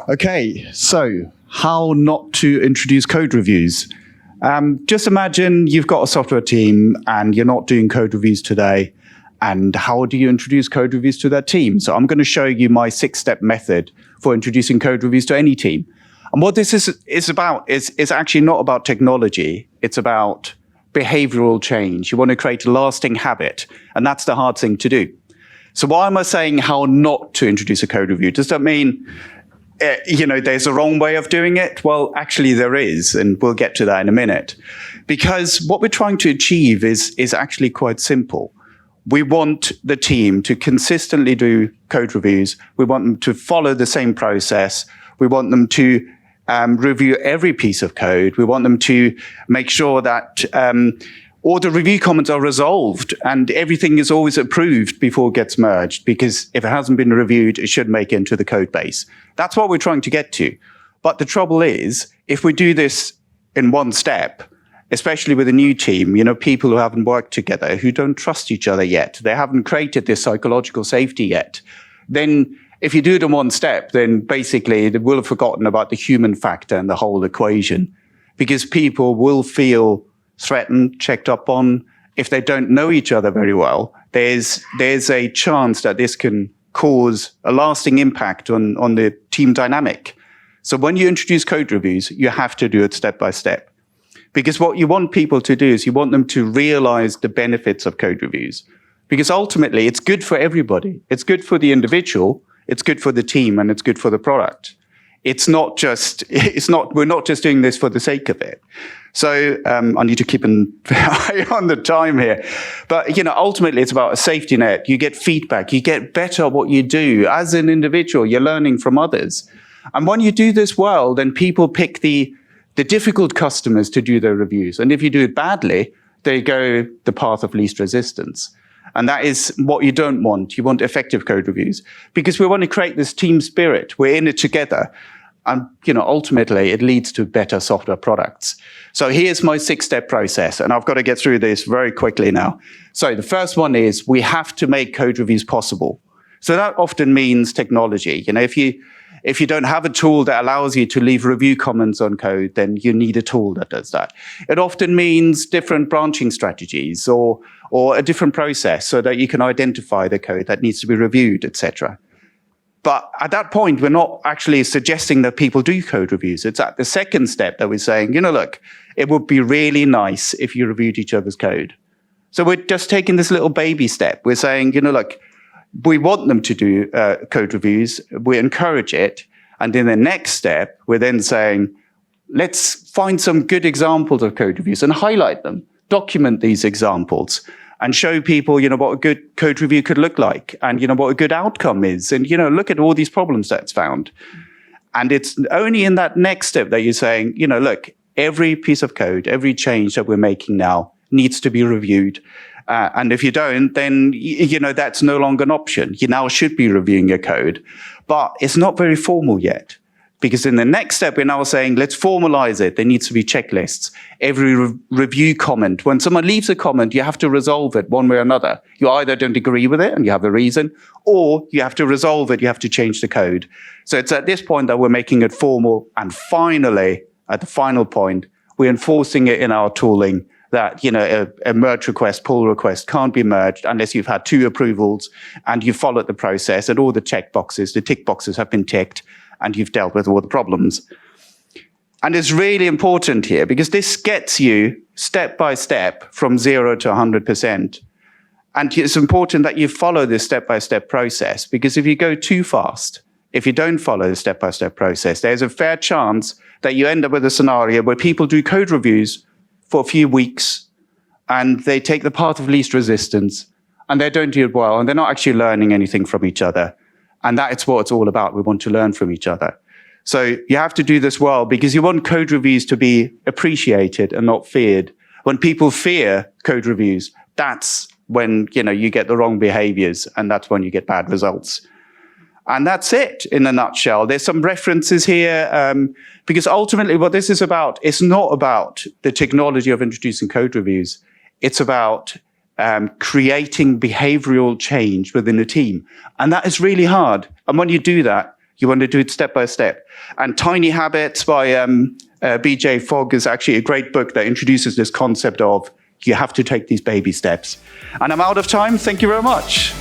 Okay, so how not to introduce code reviews. Just imagine you've got a software team and you're not doing code reviews today. And how do you introduce code reviews to that team? So I'm going to show you my 6-step method for introducing code reviews to any team. And what this is about is actually not about technology. It's about behavioral change. You want to create a lasting habit. And that's the hard thing to do. So why am I saying how not to introduce a code review? Does that mean there's a wrong way of doing it? Well, actually there is, and we'll get to that in a minute. Because what we're trying to achieve is actually quite simple. We want the team to consistently do code reviews. We want them to follow the same process. We want them to review every piece of code. We want them to make sure that all the review comments are resolved and everything is always approved before it gets merged, because if it hasn't been reviewed, it should make it into the code base. That's what we're trying to get to. But the trouble is, if we do this in one step, especially with a new team, people who haven't worked together, who don't trust each other yet, they haven't created this psychological safety yet, then if you do it in one step, then basically they will have forgotten about the human factor and the whole equation, because people will feel threatened, checked up on. If they don't know each other very well, there's a chance that this can cause a lasting impact on the team dynamic. So when you introduce code reviews, you have to do it step by step. Because what you want people to do is you want them to realize the benefits of code reviews. Because ultimately, it's good for everybody. It's good for the individual, it's good for the team, and it's good for the product. We're not just doing this for the sake of it. So I need to keep an eye on the time here. But ultimately, it's about a safety net. You get feedback. You get better at what you do. As an individual, you're learning from others. And when you do this well, then people pick the difficult customers to do their reviews. And if you do it badly, they go the path of least resistance. And that is what you don't want. You want effective code reviews, because we want to create this team spirit. We're in it together. And, ultimately, it leads to better software products. So here's my 6-step process, and I've got to get through this very quickly now. So the first one is we have to make code reviews possible. So that often means technology. If you don't have a tool that allows you to leave review comments on code, then you need a tool that does that. It often means different branching strategies or a different process so that you can identify the code that needs to be reviewed, etc. But at that point, we're not actually suggesting that people do code reviews. It's at the second step that we're saying, look, it would be really nice if you reviewed each other's code. So we're just taking this little baby step. We're saying, look, we want them to do code reviews. We encourage it. And in the next step, we're then saying, let's find some good examples of code reviews and highlight them, document these examples, and show people, what a good code review could look like, and, what a good outcome is, and, look at all these problems that's found. And it's only in that next step that you're saying, look, every piece of code, every change that we're making now needs to be reviewed. And if you don't, then, that's no longer an option. You now should be reviewing your code. But it's not very formal yet. Because in the next step, we're now saying, let's formalize it. There needs to be checklists. Every review comment, when someone leaves a comment, you have to resolve it one way or another. You either don't agree with it and you have a reason, or you have to resolve it, you have to change the code. So it's at this point that we're making it formal. And finally, at the final point, we're enforcing it in our tooling that, a merge request, pull request can't be merged unless you've had 2 approvals and you've followed the process and all the checkboxes, the tick boxes have been ticked, and you've dealt with all the problems. And it's really important here because this gets you step by step from 0 to 100%. And it's important that you follow this step-by-step process, because if you go too fast, if you don't follow the step-by-step process, there's a fair chance that you end up with a scenario where people do code reviews for a few weeks and they take the path of least resistance and they don't do it well and they're not actually learning anything from each other. And that's what it's all about. We want to learn from each other. So you have to do this well because you want code reviews to be appreciated and not feared. When people fear code reviews, that's when you get the wrong behaviors, and that's when you get bad results. And that's it in a nutshell. There's some references here because ultimately what this is about, it's not about the technology of introducing code reviews. It's about creating behavioral change within a team. And that is really hard. And when you do that, You want to do it step by step. And Tiny Habits by BJ Fogg is actually a great book that introduces this concept of you have to take these baby steps. And I'm out of time. Thank you very much.